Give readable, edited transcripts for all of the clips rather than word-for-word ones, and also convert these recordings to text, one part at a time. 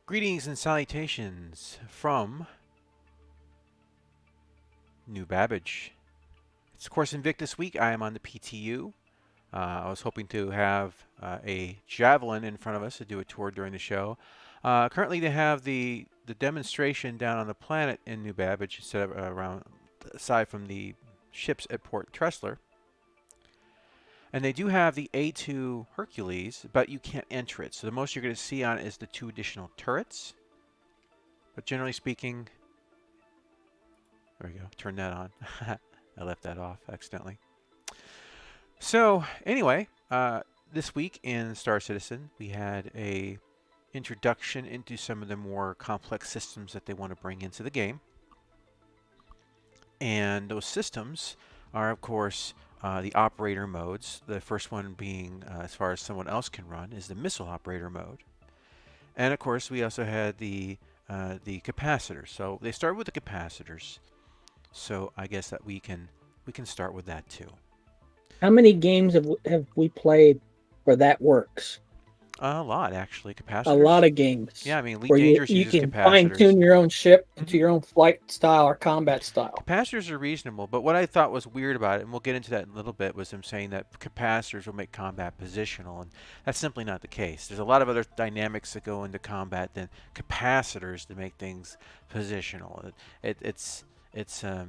Greetings and salutations from New Babbage. It's Course Invictus week. I am on the PTU. I was hoping to have a javelin in front of us to do a tour during the show. Currently, they have the demonstration down on the planet in New Babbage instead of around aside from the ships at Port Tressler. And they do have the A2 Hercules, but you can't enter it. So the most you're going to see on it is the 2 additional turrets. But generally speaking, there we go. Turn that on. I left that off accidentally. So anyway, this week in Star Citizen, we had a introduction into some of the more complex systems that they want to bring into the game. And those systems are, of course, the operator modes. The first one being, as far as someone else can run, is the missile operator mode. And of course, we also had the capacitors. So they started with the capacitors. So I guess that we can start with that too. How many games have we played where that works? A lot, actually. A lot Capacitors. of games Yeah, I mean, Elite where you, Dangerous you uses can fine capacitors. tune your own ship Hmm. to your own flight style or combat style. Capacitors are reasonable, but what I thought was weird about it, and we'll get into that in a little bit, was them saying that capacitors will make combat positional, and that's simply not the case. There's a lot of other dynamics that go into combat than capacitors to make things positional. It's a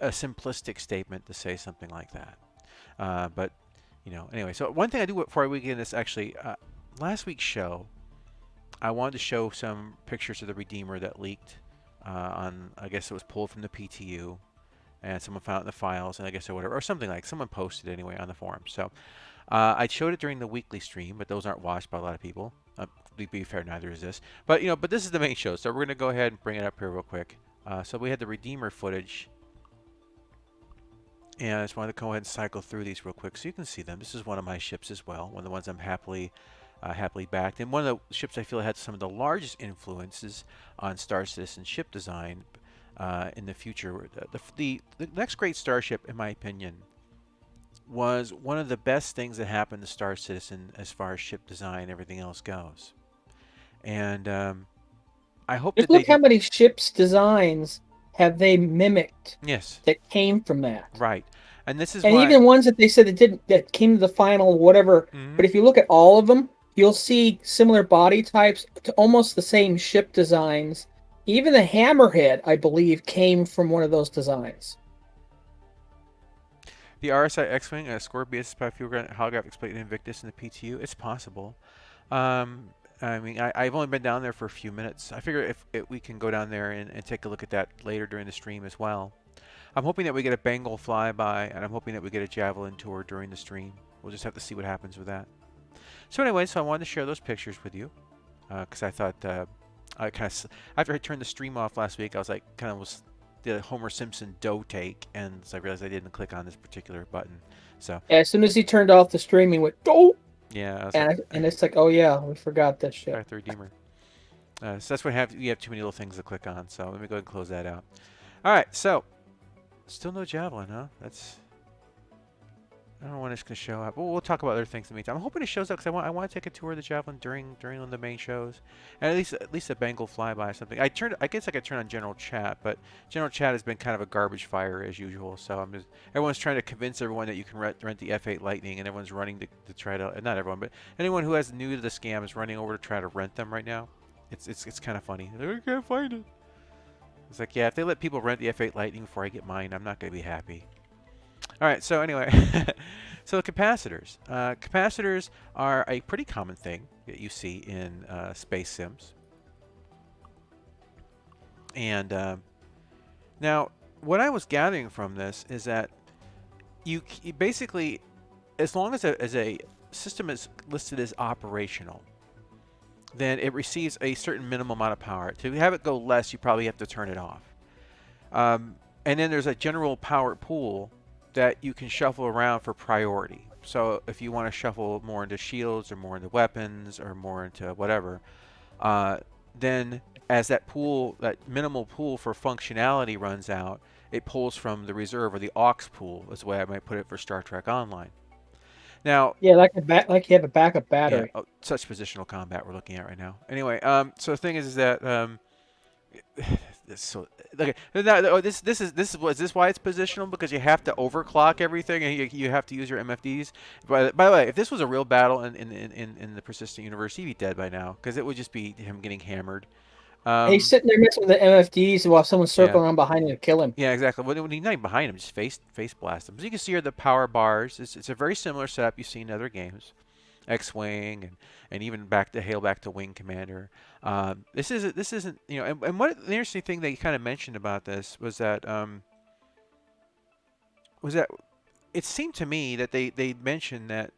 simplistic statement to say something like that. But anyway. So one thing I do before we get into this, actually, last week's show, I wanted to show some pictures of the Redeemer that leaked on, I guess it was pulled from the PTU, and someone found it in the files, and I guess or whatever, or something like someone posted it anyway on the forum. So I showed it during the weekly stream, but those aren't watched by a lot of people. To be fair, neither is this. But but this is the main show, so we're gonna go ahead and bring it up here real quick. So we had the Redeemer footage, and I just wanted to go ahead and cycle through these real quick so you can see them. This is one of my ships as well, one of the ones I'm happily backed. And one of the ships I feel had some of the largest influences on Star Citizen ship design in the future. The next great starship, in my opinion, was one of the best things that happened to Star Citizen as far as ship design and everything else goes. And I hope Just that they look how do. many ships designs have they mimicked Yes, that came from that. right. And this is And why. even ones that they said that came to the final whatever. Mhm. But if you look at all of them, you'll see similar body types to almost the same ship designs. Even the Hammerhead, I believe, came from one of those designs. The RSI X-Wing, Scorpius by fuel holographic plate Invictus in the PTU. It's possible. I mean, I've only been down there for a few minutes. I figure if we can go down there and take a look at that later during the stream as well. I'm hoping that we get a Bengal flyby, and I'm hoping that we get a Javelin tour during the stream. We'll just have to see what happens with that. So anyway, so I wanted to share those pictures with you because I thought I kind of after I turned the stream off last week, I was like kind of was the Homer Simpson dough take, and so I realized I didn't click on this particular button. So As soon as he turned off the streaming, went oh, yeah, I was like, and it's like, oh yeah, we forgot this shit. Darth Redeemer. So that's what you have too many little things to click on. So let me go ahead and close that out. All right, so still no Javelin, huh? I don't know when it's gonna show up. We'll talk about other things in the meantime. I'm hoping it shows up because I want to take a tour of the Javelin during one of the main shows, and at least a Bengal flyby or something. I guess I could turn on general chat, but general chat has been kind of a garbage fire as usual. So everyone's trying to convince everyone that you can rent the F8 Lightning, and everyone's running to try to not everyone, but anyone who has new to the scam is running over to try to rent them right now. It's kind of funny. They're like, I can't find it. It's like, yeah, if they let people rent the F8 Lightning before I get mine, I'm not gonna be happy. All right, so anyway, so capacitors. Capacitors are a pretty common thing that you see in space sims. And now, what I was gathering from this is that you basically, as long as a system is listed as operational, then it receives a certain minimum amount of power. To have it go less, you probably have to turn it off. And then there's a general power pool that you can shuffle around for priority. So if you want to shuffle more into shields or more into weapons or more into whatever, then as that pool, that minimal pool for functionality runs out, it pulls from the reserve or the aux pool is the way I might put it for Star Trek Online. Now, Yeah, like you have a backup yeah, battery. oh, such positional combat we're looking at right now. Anyway, so the thing is that so okay, this is why it's positional, because you have to overclock everything and you have to use your MFDs. By the way, if this was a real battle in the persistent universe, he'd be dead by now, because it would just be him getting hammered. He's Um, sitting there messing with the MFDs while someone's yeah, circling around behind him to kill him. yeah, exactly. When he's not even behind him, just face blast him. So you can see here the power bars. It's a very similar setup you see in other games. X-wing and even back to Wing Commander. This isn't and what the interesting thing that you kind of mentioned about this was that it seemed to me that they mentioned that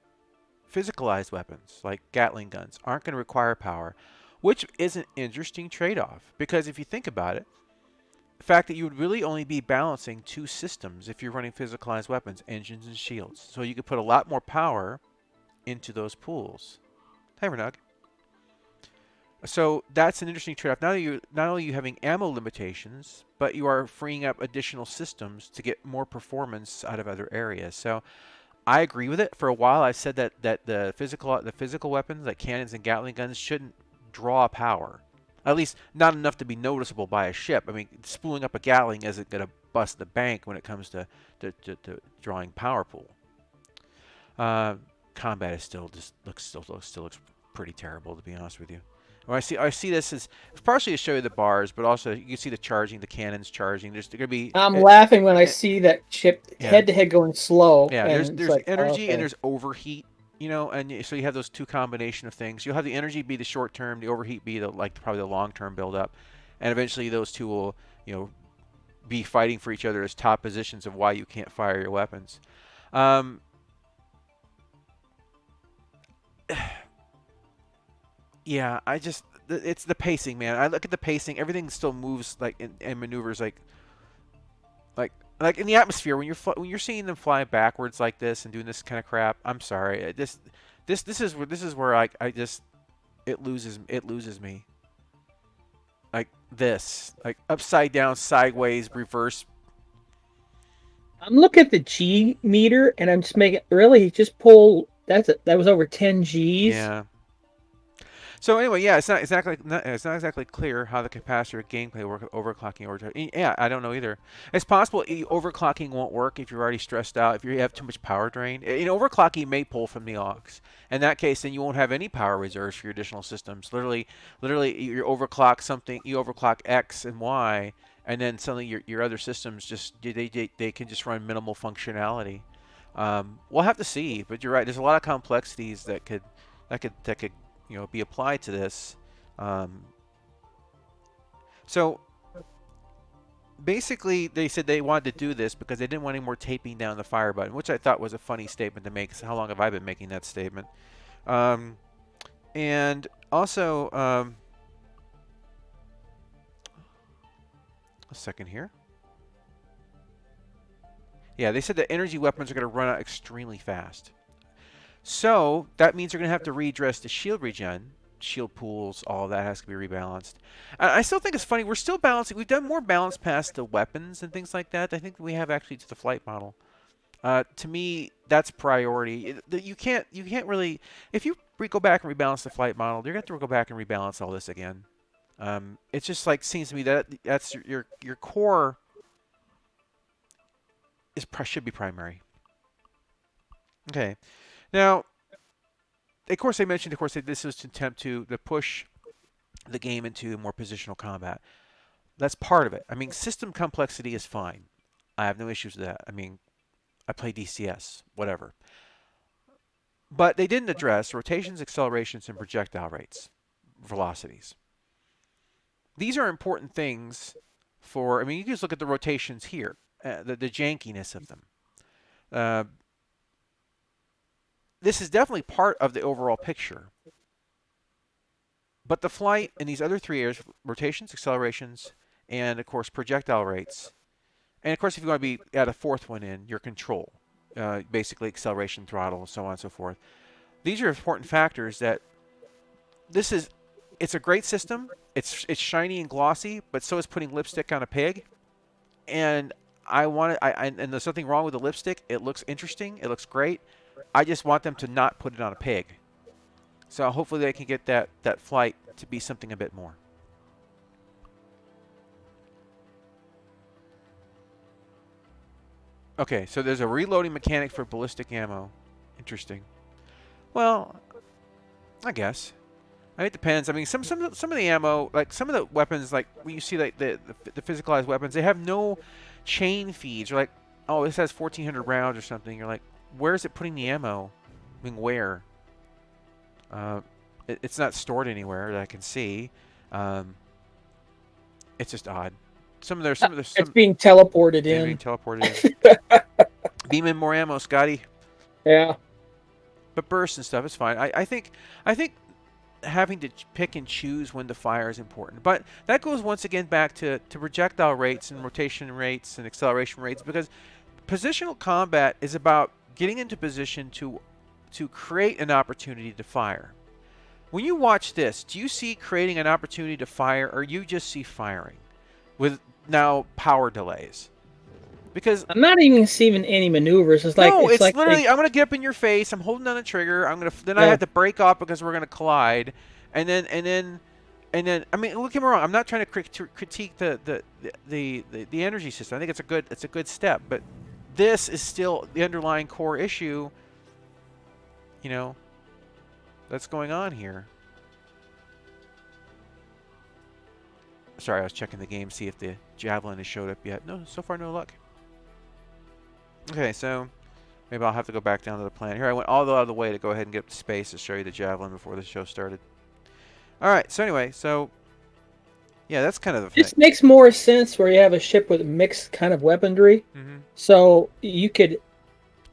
physicalized weapons like Gatling guns aren't going to require power, which is an interesting trade-off, because if you think about it, the fact that you would really only be balancing two systems if you're running physicalized weapons, engines and shields, so you could put a lot more power into those pools. Hi, Renug. So that's an interesting trade-off. Not only are you having ammo limitations, but you are freeing up additional systems to get more performance out of other areas. So I agree with it. For a while, I said that the physical weapons like cannons and Gatling guns shouldn't draw power, at least not enough to be noticeable by a ship. I mean, spooling up a Gatling isn't going to bust the bank when it comes to drawing power pool. Uh, Combat is still looks pretty terrible, to be honest with you. Well, I see this as partially to show you the bars, but also you can see the charging, the cannons charging. There's going to be I'm laughing when I it, see that ship yeah, head to head going slow, yeah. There's and it's there's like, oh, energy and okay. there's overheat, so you have those two combination of things. You'll have the energy be the short term, the overheat be probably the long term buildup, and eventually those two will be fighting for each other as top positions of why you can't fire your weapons. Um, Yeah, it's the pacing, man. I look at the pacing. Everything still moves like and maneuvers like like in the atmosphere when you're seeing them fly backwards like this and doing this kind of crap. I'm sorry. This is where I just it loses me. Like this, like upside down, sideways, reverse. I'm looking at the G meter, and I'm just making really just pull. That was over 10 Gs. Yeah. So anyway, yeah, it's not exactly clear how the capacitor gameplay work with overclocking over. Yeah, I don't know either. It's possible overclocking won't work if you're already stressed out. If you have too much power drain, overclocking may pull from the aux. In that case, then you won't have any power reserves for your additional systems. Literally, you overclock something. You overclock X and Y, and then suddenly your other systems they can just run minimal functionality. We'll have to see, but you're right. There's a lot of complexities that could be applied to this. Um, so basically, they said they wanted to do this because they didn't want any more taping down the fire button, which I thought was a funny statement to make. 'Cause how long have I been making that statement? Um, and also, a second here. Yeah, they said that energy weapons are going to run out extremely fast. So that means they're going to have to readdress the shield regen, shield pools, all of that has to be rebalanced. I still think it's funny. We're still balancing. We've done more balance past the weapons and things like that. I think we have actually to the flight model. To me, that's priority. You can't really. If you go back and rebalance the flight model, you're going to have to go back and rebalance all this again. It's just like seems to me that that's your core should be primary. Okay. Now, of course, they mentioned, of course, that this is to attempt to push the game into more positional combat. That's part of it. I mean, system complexity is fine. I have no issues with that. I mean, I play DCS, whatever. But they didn't address rotations, accelerations, and projectile rates, velocities. These are important things for, I mean, you can just look at the rotations here, the jankiness of them. Uh, this is definitely part of the overall picture. But the flight in these other three areas, rotations, accelerations, and of course projectile rates, and of course if you want to be add a fourth one in, your control, basically acceleration, throttle, so on and so forth. These are important factors that this is. It's a great system. It's shiny and glossy, but so is putting lipstick on a pig. And I want it. And there's nothing wrong with the lipstick. It looks interesting. It looks great. I just want them to not put it on a pig. So hopefully they can get that flight to be something a bit more. Okay, so there's a reloading mechanic for ballistic ammo. Interesting. Well, I guess. I mean, it depends. I mean, some of the ammo, like some of the weapons, like when you see like the physicalized weapons, they have no chain feeds. You're like, oh, this has 1,400 rounds or something. You're like, where is it putting the ammo? I mean, where? Uh, it's not stored anywhere that I can see. Um, it's just odd. It's being teleported being in. teleported in. Beam in more ammo, Scotty. Yeah. But bursts and stuff is fine. I think having to pick and choose when to fire is important. But that goes once again back to projectile rates and rotation rates and acceleration rates, because positional combat is about getting into position to create an opportunity to fire. When you watch this, do you see creating an opportunity to fire, or you just see firing with now power delays? Because I'm not even seeing any maneuvers. no, It's it's like literally I'm gonna get up in your face. I'm holding down the trigger. Then I yeah. have to break off because we're gonna collide, and then I mean, don't get me wrong. I'm not trying to critique the energy system. I think it's a good step, but this is still the underlying core issue. You know, that's going on here. Sorry, I was checking the game, see if the javelin has showed up yet. No, so far no luck. Okay, so maybe I'll have to go back down to the planet. Here, I went all the other way to go ahead and get up to space to show you the javelin before the show started. All right, so anyway, so yeah, that's kind of the thing. This makes more sense where you have a ship with mixed kind of weaponry. Mm-hmm. So you could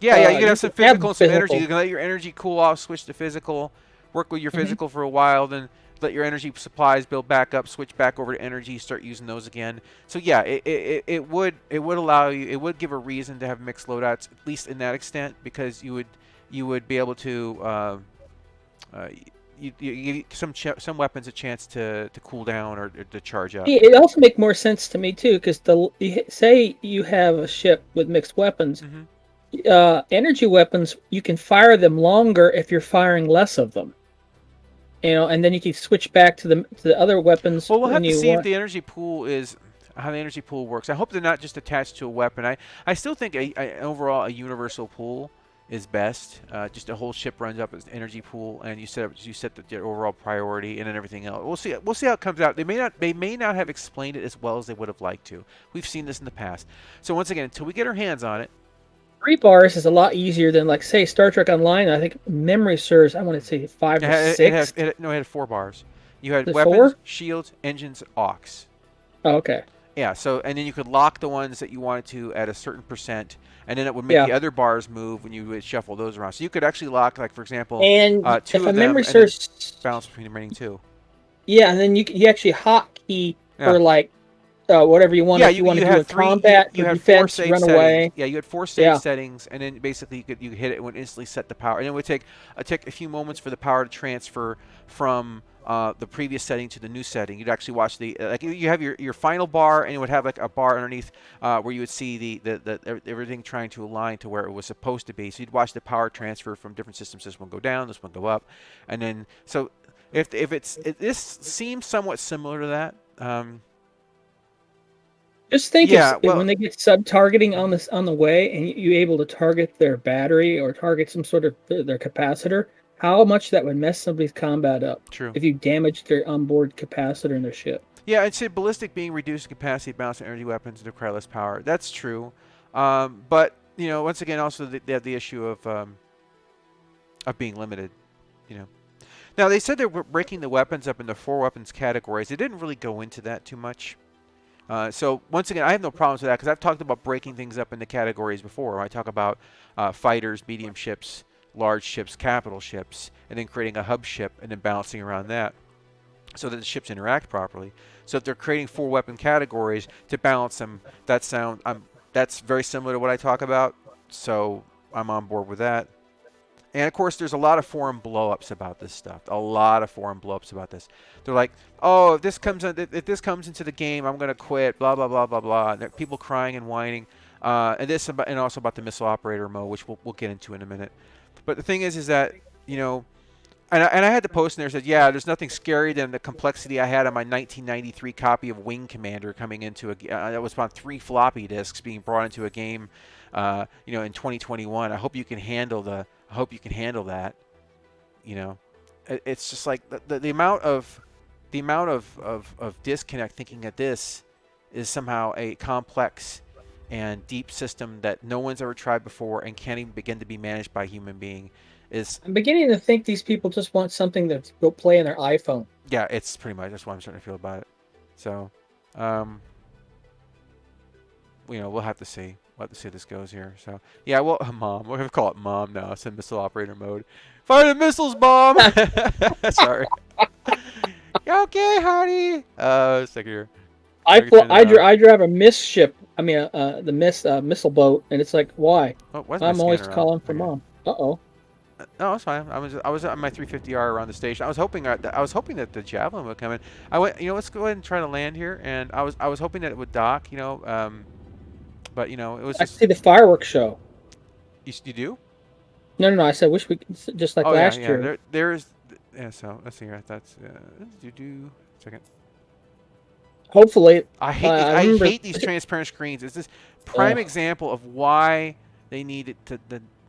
Yeah, you can have some could have physical and some energy. You can let your energy cool off, switch to physical, work with your physical for a while, then let your energy supplies build back up, switch back over to energy, start using those again. So yeah, it would allow you, it would give a reason to have mixed loadouts, at least in that extent, because you would be able to uh, you give some weapons a chance to cool down or to charge up. It also make more sense to me too, because say you have a ship with mixed weapons. Mm-hmm. Energy weapons, you can fire them longer if you're firing less of them. And then you can switch back to the other weapons Well, we'll have when to you see if want. the energy pool is how the energy pool works. I hope they're not just attached to a weapon. I still think overall a universal pool is best. Just a whole ship runs up as an energy pool, and you set the overall priority, and then everything else. We'll see how it comes out. They may not have explained it as well as they would have liked to. We've seen this in the past. So once again, until we get our hands on it. 3 bars is a lot easier than, like, say, Star Trek Online. I think memory serves, I want to say 5 or 6. It had 4 bars. You had The weapons, 4? shields, engines, aux. Oh, okay. Yeah, so and then you could lock the ones that you wanted to at a certain percent, and then it would make Yeah. the other bars move when you would shuffle those around. So you could actually lock, like for example, And if two a of them, memory and then serves, balance between the remaining two. yeah, and then you actually hotkey Yeah. for, like, whatever you want. Yeah, If you want to you do had a combat you or had 4 defense, save run settings. away. Yeah, you had 4 save Yeah. settings, and then basically you could hit it and would instantly set the power. And it would take a few moments for the power to transfer from the previous setting to the new setting. You'd actually watch the like you have your final bar, and it would have like a bar underneath where you would see the everything trying to align to where it was supposed to be. So you'd watch the power transfer from different systems. This one go down, this one go up, and then so if this seems somewhat similar to that. Just think Yeah, if well, when they get sub targeting on the way, and you able to target their battery or target some sort of their capacitor, how much that would mess somebody's combat up true. if you damage their onboard capacitor in their ship. Yeah, I'd say ballistic being reduced capacity, balance, and energy weapons to require less power. That's true, but once again, also they have the issue of being limited. You know, now they said they were breaking the weapons up into 4 weapons categories. They didn't really go into that too much. So once again, I have no problems with that because I've talked about breaking things up into categories before. I talk about fighters, medium ships, large ships, capital ships, and then creating a hub ship and then balancing around that so that the ships interact properly. So if they're creating 4 weapon categories to balance them, that's very similar to what I talk about. So I'm on board with that. And of course, there's a lot of forum blowups about this stuff. A lot of forum blowups about this. They're like, "Oh, if this comes into the game, I'm gonna quit." Blah blah blah blah blah. And people crying and whining, and also about the missile operator mode, which we'll get into in a minute. But the thing is that you know, and I had to post in there said, yeah, there's nothing scary than the complexity I had on my 1993 copy of Wing Commander coming into that was on 3 floppy disks being brought into a game, in 2021. I hope you can handle that. You know, it's just like the amount of disconnect thinking that this is somehow a complex and deep system that no one's ever tried before and can't even begin to be managed by a human being is. I'm beginning to think these people just want something to go play on their iPhone. Yeah, it's pretty much that's what I'm starting to feel about it. So, um, we'll have to see. We'll have to see how this goes here. So, yeah, well, mom, we're gonna call it mom now. It's in missile operator mode. Fire the missiles, mom. Sorry. You okay, honey? Second here. I drive a miss ship. I mean, the missile boat, and it's like, why? Oh, why's my I'm always scanner out? calling for Okay. mom. Uh-oh. No, it's fine. I was on my 350R around the station. I was hoping that the Javelin would come in. I went. Let's go ahead and try to land here. And I was hoping that it would dock. But it was I just. see the fireworks show. You do? No. I said, wish we could just like Oh yeah, last yeah. year. There is. Yeah. So let's see here. That's do second. Hopefully, I hate these. I I remember hate these transparent screens. It's this prime example of why they needed to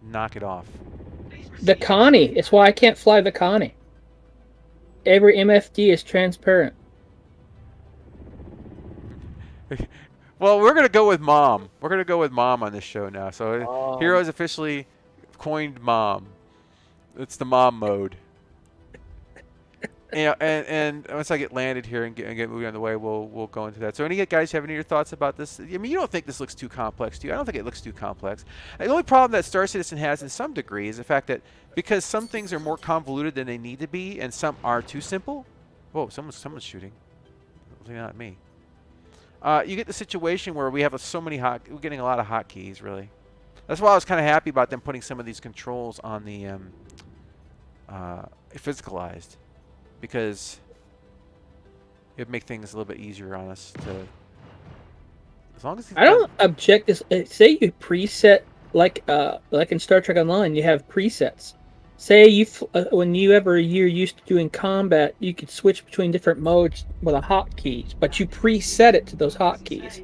knock it off. the Connie. It's why I can't fly the Connie. Every MFD is transparent. Well, we're gonna go with mom. We're gonna go with mom on this show now. So Um, Heroes officially coined mom. It's the mom mode. And once I get landed here and get moving on the way, we'll go into that. So, any guys have any of your thoughts about this? I mean, you don't think this looks too complex, do you? I don't think it looks too complex. The only problem that Star Citizen has, in some degree, is the fact that because some things are more convoluted than they need to be, and some are too simple. Whoa, someone's shooting. Hopefully not me. You get the situation where we have we're getting a lot of hotkeys, really. That's why I was kind of happy about them putting some of these controls on the physicalized, because it'd make things a little bit easier on us to, as long as it I does. don't object this. Say you preset like in Star Trek Online, you have presets. Say when you're used to doing combat, you could switch between different modes with a hotkeys, but you preset it to those hotkeys.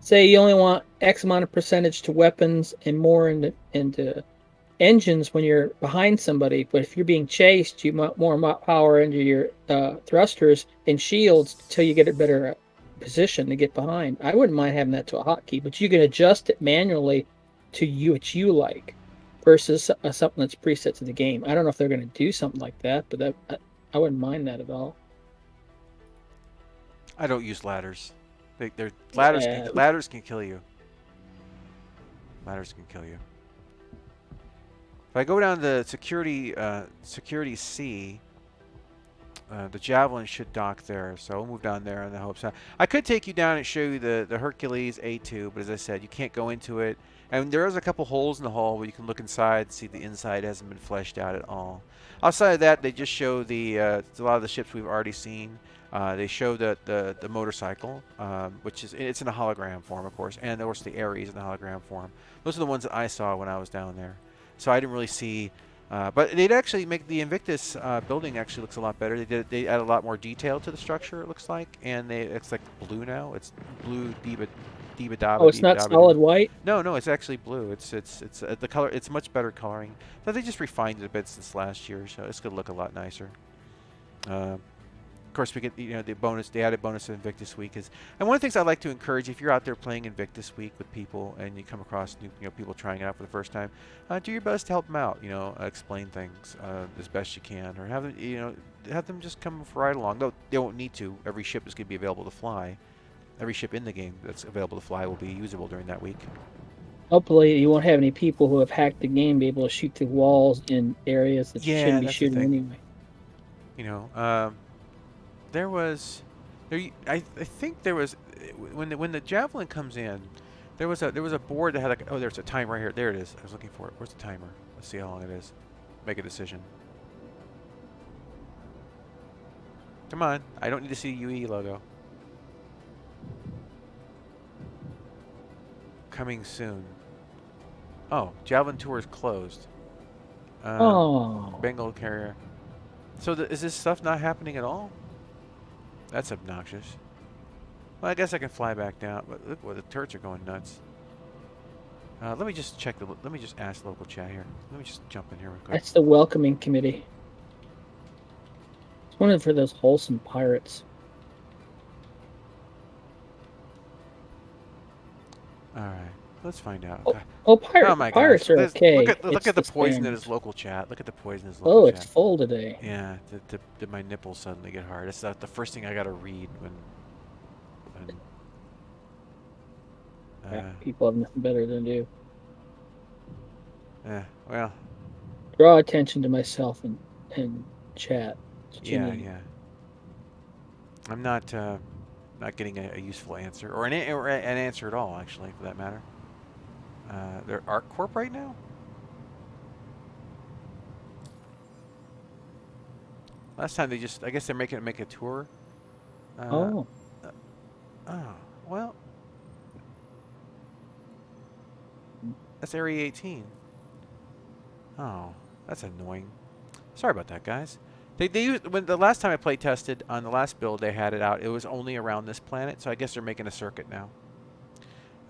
Say you only want X amount of percentage to weapons and more into engines when you're behind somebody, but if you're being chased, you want more power into your thrusters and shields until you get a better position to get behind. I wouldn't mind having that to a hotkey, but you can adjust it manually to what you like versus something that's preset to the game. I don't know if they're going to do something like that, but I wouldn't mind that at all. I don't use ladders. They're Yeah. ladders can kill you. Ladders can kill you. If I go down to security C, the Javelin should dock there, so we'll move down there in the hopes. I could take you down and show you the Hercules A2, but as I said, you can't go into it. And there is a couple holes in the hull where you can look inside and see the inside hasn't been fleshed out at all. Outside of that, they just show a lot of the ships we've already seen. They show the motorcycle, which it's in a hologram form, of course, and of course the Ares in the hologram form. Those are the ones that I saw when I was down there. So I didn't really see. But they'd actually make the Invictus building actually looks a lot better. They add a lot more detail to the structure, it looks like, and it's like blue now. It's blue diba Oh, daba it's diba not daba solid doo. white. No, it's actually blue. It's the color. It's much better coloring. So they just refined it a bit since last year, so it's gonna look a lot nicer. Of course, we get the added bonus of Invictus Week is, and one of the things I like to encourage, if you're out there playing Invictus Week with people and you come across new people trying it out for the first time, do your best to help them out. Explain things as best you can, or have them just come for a ride along. Though they won't need to. Every ship is going to be available to fly. Every ship in the game that's available to fly will be usable during that week. Hopefully, you won't have any people who have hacked the game be able to shoot through walls in areas that you shouldn't Yeah, be that's the shooting thing. anyway. You know, there was, I think there was, when the Javelin comes in, there was a board that had there's a timer right here. There it is. I was looking for it. Where's the timer? Let's see how long it is. Make a decision. Come on. I don't need to see UE logo. Coming soon. Oh, Javelin Tour is closed. Oh, Bengal carrier. So is this stuff not happening at all? That's obnoxious. Well, I guess I can fly back down. But look, well, the turrets are going nuts. Let me just check the. Let me just ask local chat here. Let me just jump in here real quick. that's the welcoming committee. It's one for those wholesome pirates. All right, let's find out. Oh, Okay. oh Oh my gosh! pirates are okay. Look It's at the the poison in his spammers. local chat. Look at the poison in his local Oh, it's chat. full today. Yeah, did my nipples suddenly get hard? That's the first thing I gotta read when. People have nothing better than to do. Yeah. Well. Draw attention to myself and chat. Yeah. Yeah. I'm not getting a useful answer or an answer at all, actually, for that matter. They're ArcCorp right now. Last time they just, I guess they're making it make a tour. Oh, Uh, oh, well, that's Area 18. Oh, that's annoying. Sorry about that, guys. They used when the last time I play tested on the last build they had it out. It was only around this planet, so I guess they're making a circuit now.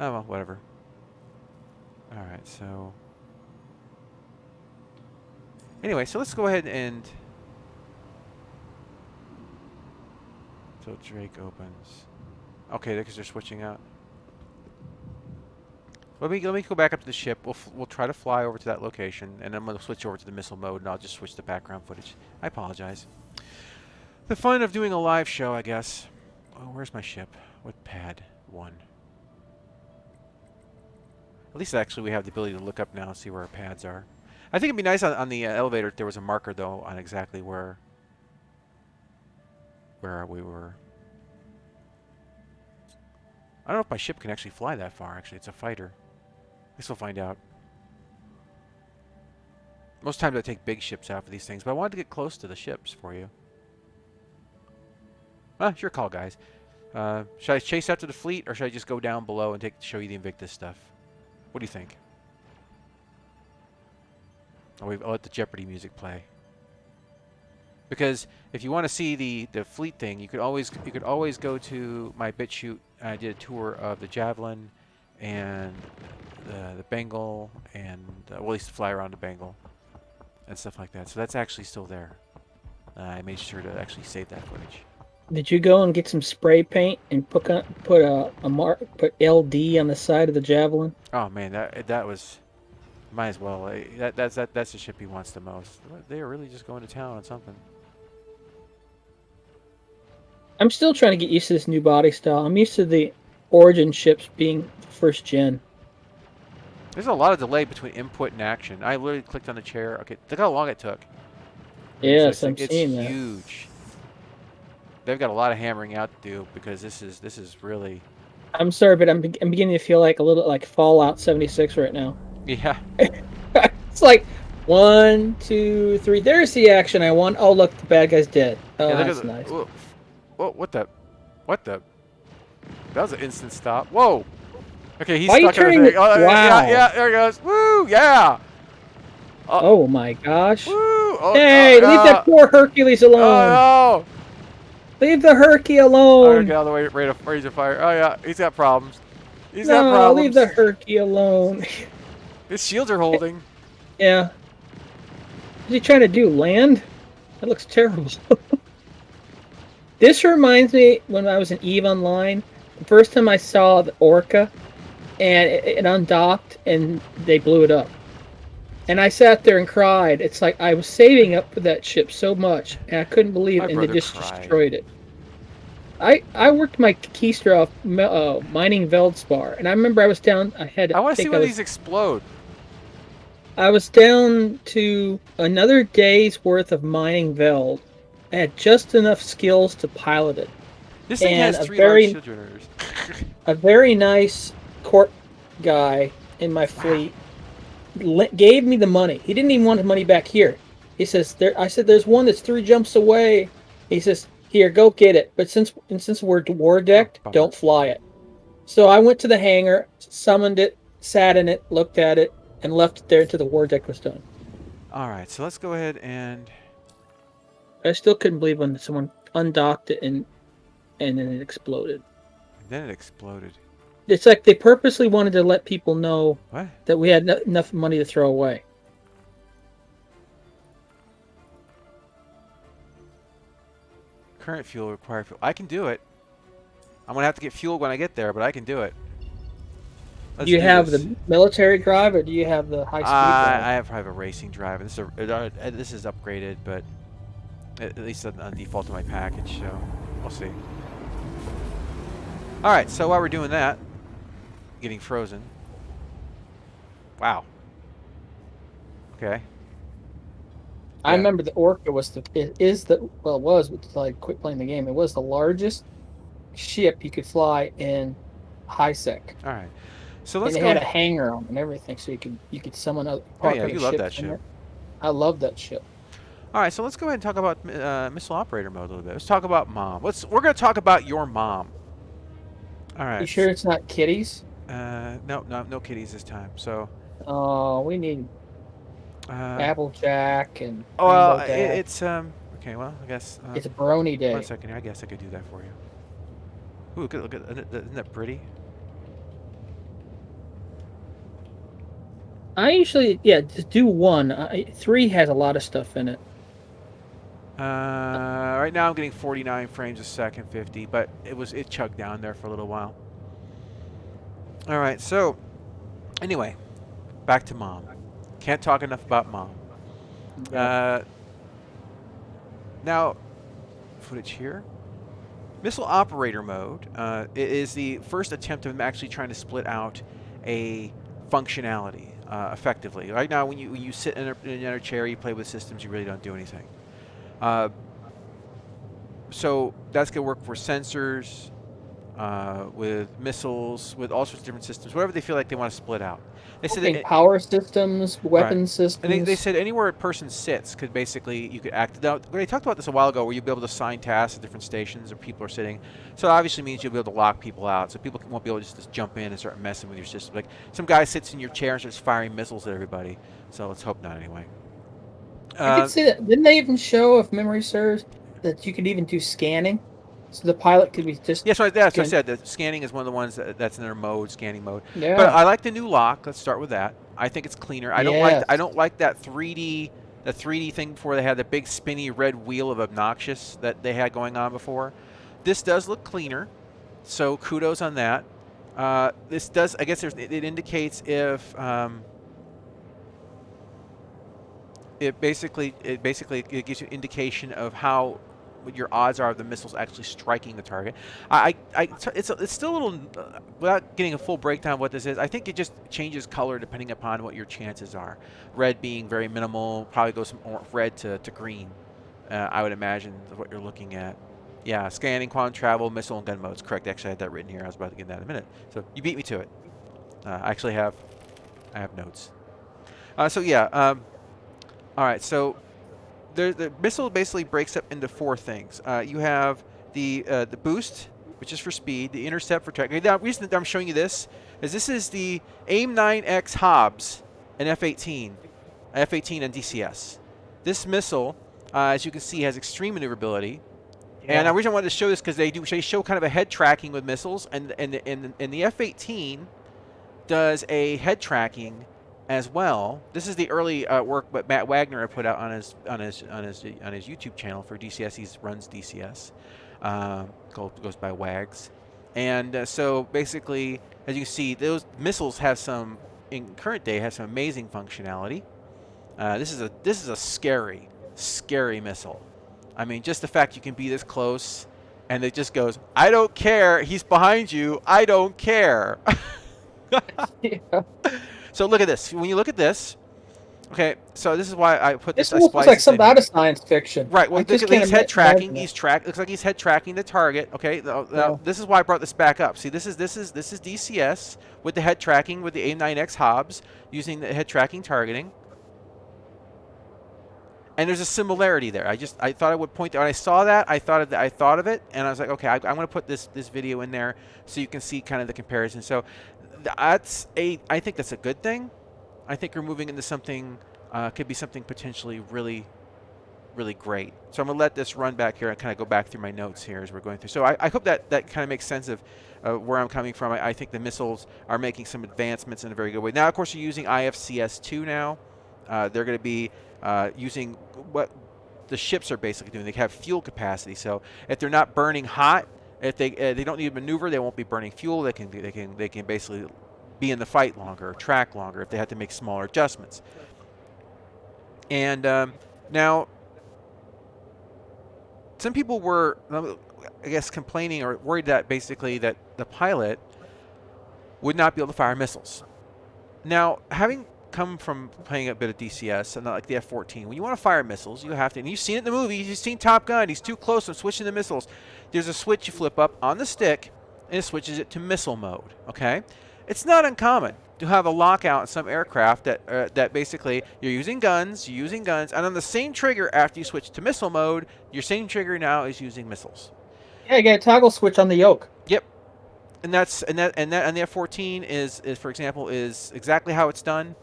Oh well, whatever. All right, so anyway, so let's go ahead and so Drake opens. Okay, because they're switching out. Let me go back up to the ship. We'll try to fly over to that location, and I'm gonna switch over to the missile mode, and I'll just switch the background footage. I apologize. The fun of doing a live show, I guess. Oh, where's my ship? What pad? 1. At least actually we have the ability to look up now and see where our pads are. I think it'd be nice on the elevator if there was a marker though on exactly where we were. I don't know if my ship can actually fly that far. Actually, it's a fighter. I guess we'll find out. Most times I take big ships out for these things, but I wanted to get close to the ships for you. It's your call, guys. Should I chase after the fleet, or should I just go down below and show you the Invictus stuff? What do you think? I'll let the Jeopardy music play. Because if you want to see the fleet thing, you could always go to my BitChute. I did a tour of the Javelin and the Bengal, and well, at least fly around the Bengal and stuff like that. So that's actually still there. I made sure to actually save that footage. did you go and get some spray paint and put LD on the side of the Javelin? Oh man, that was. Might as well. That's the ship he wants the most. They are really just going to town on something. I'm still trying to get used to this new body style. I'm used to the Origin ships being first gen. There's a lot of delay between input and action. I literally clicked on the chair. Okay, look how long it took. Yes, I'm seeing it's that. huge. They've got a lot of hammering out to do because this is really. I'm sorry, but I'm beginning to feel like a little like Fallout 76 right now. Yeah. It's like 1, 2, 3. There's the action I want. Oh look, the bad guy's dead. Oh, Yeah, that's nice. Whoa, what the? That was an instant stop. Whoa. Okay, he's Why stuck are you in the turning? thing. Oh, Wow. yeah, there he goes. Woo, yeah. Oh my gosh. Woo. Oh, Hey, leave that poor Hercules alone. Oh no. Leave the Herky I'm alone. gonna get out of the way, rate of razor fire. Oh yeah, he's got problems. He's got problems. Leave the Herky alone. His shields are holding. Yeah. What's he trying to do? Land? That looks terrible. This reminds me when I was in EVE Online. The first time I saw the Orca, and it undocked, and they blew it up. And I sat there and cried. It's like I was saving up for that ship so much, and I couldn't believe it, and they just destroyed it. I worked my Keystra off mining Veldspar, and I remember I was down. I want to see when these explode. I was down to another day's worth of mining Veld. I had just enough skills to pilot it. This thing has 3 large shield generators. A very nice court guy in my fleet gave me the money. He didn't even want the money back here. He says, I said, there's one that's 3 jumps away. He says, here, go get it. But since we're war decked, don't fly it. So I went to the hangar, summoned it, sat in it, looked at it, and left it there until the war deck was done. All right, so let's go ahead and I still couldn't believe when someone undocked it and then it exploded. then it exploded. It's like they purposely wanted to let people know What? that we had enough money to throw away. Current fuel required fuel. I can do it. I'm gonna have to get fuel when I get there, but I can do it. Do Let's you do have this. the military drive or do you have the high speed drive? I have a racing drive. This is upgraded, but at least on default to my package. So we'll see. All right. So while we're doing that, getting frozen. Wow. Okay. I Yeah. remember the Orca was it was until I quit playing the game. It was the largest ship you could fly in high sec, All right. So and let's it go had a ahead. hangar on and everything, so you could summon Oh park yeah, other you love that ships in ship. there. I love that ship. All right. So let's go ahead and talk about missile operator mode a little bit. Let's talk about mom. We're gonna talk about your mom. All You right. sure it's not kitties? No kitties this time. So. Oh, we need Uh, Applejack and oh, Rainbow Dash. it's okay. Well, I guess It's a Brony one Day. second here. I guess I could do that for you. Ooh, look at isn't that pretty? I usually just do one. Three has a lot of stuff in it. Right now I'm getting 49 frames a second, 50, but it chugged down there for a little while. All right, so anyway, back to mom. Can't talk enough about mom. Yeah. Uh, now, footage here. Missile operator mode is the first attempt of actually trying to split out a functionality effectively. Right now, when you sit in a chair, you play with systems, you really don't do anything. Uh, so that's going to work for sensors, with missiles, with all sorts of different systems, whatever they feel like they want to split out. They said Okay, that power systems, right. weapon And they systems. said anywhere a person sits could basically, you could act. Now, they talked about this a while ago where you'll be able to assign tasks at different stations or people are sitting. So it obviously means you'll be able to lock people out. So people won't be able to just jump in and start messing with your system. Like some guy sits in your chair and starts firing missiles at everybody. So let's hope not anyway. I could Uh, see that. Didn't they even show, if memory serves, that you could even do scanning? So the pilot could be just yeah, so that's what I going, said. The scanning is one of the ones that's in their mode, scanning mode. But yeah, I like the new lock. Let's start with that. I think it's cleaner. I yes. don't like that 3D thing before. They had the big spinny red wheel of obnoxious that they had going on before. This does look cleaner, so kudos on that. This does, I guess, it indicates if it gives you an indication of how what your odds are of the missiles actually striking the target. It's still a little without getting a full breakdown of what this is. I think it just changes color depending upon what your chances are. Red being very minimal, probably goes from red to green. I would imagine is what you're looking at. Yeah, scanning, quantum travel, missile, and gun modes. Correct. Actually, I had that written here. I was about to get that in a minute. So you beat me to it. I have notes. So yeah. All right. So the missile basically breaks up into four things. You have the boost, which is for speed, the intercept for track. The reason that I'm showing you this is the AIM-9X Hobbs and F-18 and DCS. This missile, as you can see, has extreme maneuverability. And the Yeah. reason I wanted to show this because they show kind of a head tracking with missiles, and the F-18 does a head tracking as well. This is the early work that Matt Wagner had put out on his YouTube channel for DCS. He runs DCS, goes by Wags, and so basically, as you can see, those missiles have some in current day have some amazing functionality. This is a scary missile. I mean, just the fact you can be this close, and it just goes, I don't care. He's behind you. I don't care. Yeah. So look at this. When you look at this, okay, so this is why I put this. This I almost looks spliced like this in something out here. of science fiction. Right. Well, I look just at can't he's head tracking. imagine it. Looks like he's head tracking the target. Okay. Now Yeah. this is why I brought this back up. See, this is DCS with the head tracking with the AIM-9X Hobbs using the head tracking targeting. And there's a similarity there. I thought I would point out. When I saw that, I thought of it, and I was like, okay, I'm going to put this video in there so you can see kind of the comparison. So I think that's a good thing. I think we're moving into something could be something potentially really great. So I'm gonna let this run back here and kind of go back through my notes here as we're going through. So I hope that kind of makes sense of where I'm coming from. I think the missiles are making some advancements in a very good way. Now, of course, you're using IFCS2 now. They're going to be using what the ships are basically doing. They have fuel capacity. So if they're not burning hot, if they don't need to maneuver, they won't be burning fuel. They can basically be in the fight longer, track longer if they have to make smaller adjustments. And now some people were, I guess, complaining or worried that basically that the pilot would not be able to fire missiles. Now, having come from playing a bit of DCS and not like the F-14, when you want to fire missiles, you have to, and you've seen it in the movies, you've seen Top Gun, he's too close, I'm switching the missiles. There's a switch you flip up on the stick, and it switches it to missile mode, okay? It's not uncommon to have a lockout in some aircraft that basically you're using guns, and on the same trigger after you switch to missile mode, your same trigger now is using missiles. Yeah, you got a toggle switch on the yoke. Yep, and the F-14 is for example is exactly how it's done.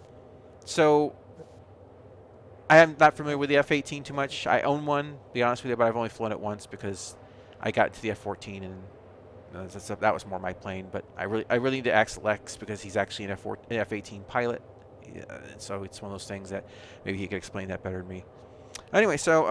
So I am not familiar with the F-18 too much. I own one, to be honest with you, but I've only flown it once because I got to the F-14 and that was more my plane. But I really need to ask Lex because he's actually an F-18 pilot, and so it's one of those things that maybe he could explain that better than me. Anyway, so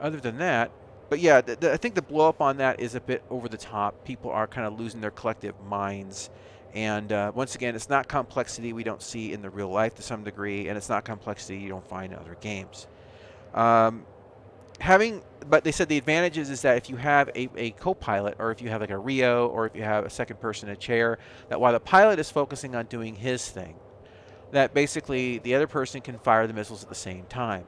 other than that, but yeah, I think the blow up on that is a bit over the top. People are kind of losing their collective minds. And once again, it's not complexity we don't see in the real life to some degree, and it's not complexity you don't find in other games. Um, but they said the advantages is that if you have a co-pilot, or if you have like a Rio, or if you have a second person in a chair, that while the pilot is focusing on doing his thing, that basically the other person can fire the missiles at the same time.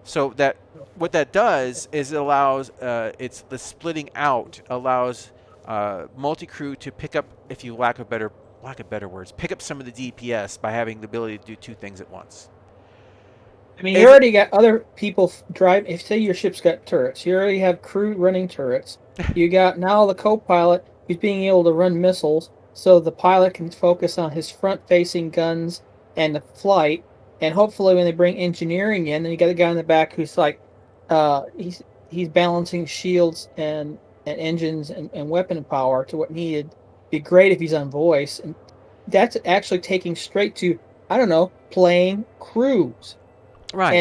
So that what that does is it allows it's the splitting out allows multi-crew to pick up, if you lack of better words, pick up some of the DPS by having the ability to do two things at once. I mean, you If already got other people drive. If say your ship's got turrets, you already have crew running turrets. You got now the co-pilot who's being able to run missiles, so the pilot can focus on his front-facing guns and the flight. And hopefully, when they bring engineering in, then you got a guy in the back who's like, he's balancing shields and engines and weapon power to what needed. Be great if he's on voice, and that's actually taking straight to, I don't know, playing crews. right,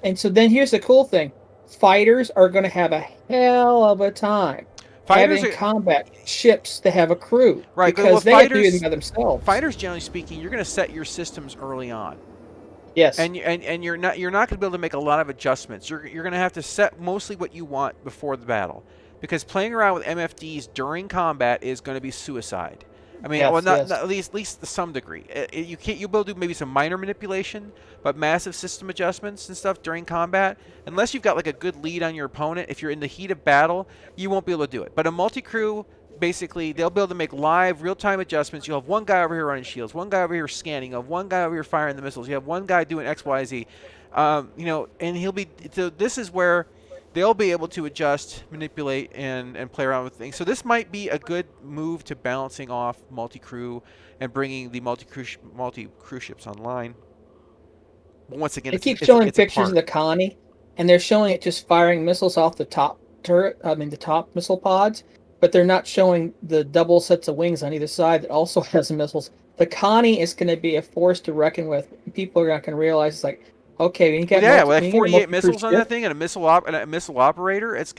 And so then here's the cool thing. Fighters are going to have a hell of a time fighters having are combat ships that have a crew right. Well, because they have to do it by themselves. fighters generally speaking, you're going to set your systems early on. Yes. And you're not going to be able to make a lot of adjustments. You're going to have to set mostly what you want before the battle, because playing around with MFDs during combat is going to be suicide. I mean, well, Yes, yes. at least to some degree. You can't you'll be able to do maybe some minor manipulation, but massive system adjustments and stuff during combat, unless you've got like a good lead on your opponent. If you're in the heat of battle, you won't be able to do it. But a multi-crew, basically, they'll be able to make live, real-time adjustments. You'll have one guy over here running shields, one guy over here scanning, you have one guy over here firing the missiles. You have one guy doing X, Y, Z. And he'll be. So this is where they'll be able to adjust, manipulate, and play around with things. So this might be a good move to balancing off multi-crew and bringing the multi-crew ships online. But once again, They it's keep it's showing it's a pictures of part. the Connie, and they're showing it just firing missiles off the top turret. I mean, the top missile pods, but they're not showing the double sets of wings on either side that also has missiles. The Connie is going to be a force to reckon with. People are not going to realize it's like, okay, Well, yeah, with when like you get a 48 multi-crew missiles on that ship. thing and a missile operator, Yes.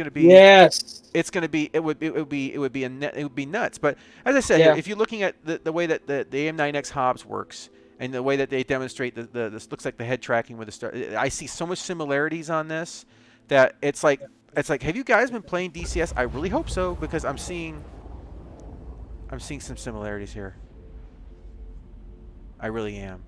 it would be nuts. But as I said here, Yeah. if you're looking at the way that the AM9X Hobbs works and the way that they demonstrate this looks like the head tracking with the star, I see so much similarities on this that it's like have you guys been playing DCS? I really hope so, because I'm seeing some similarities here. I really am.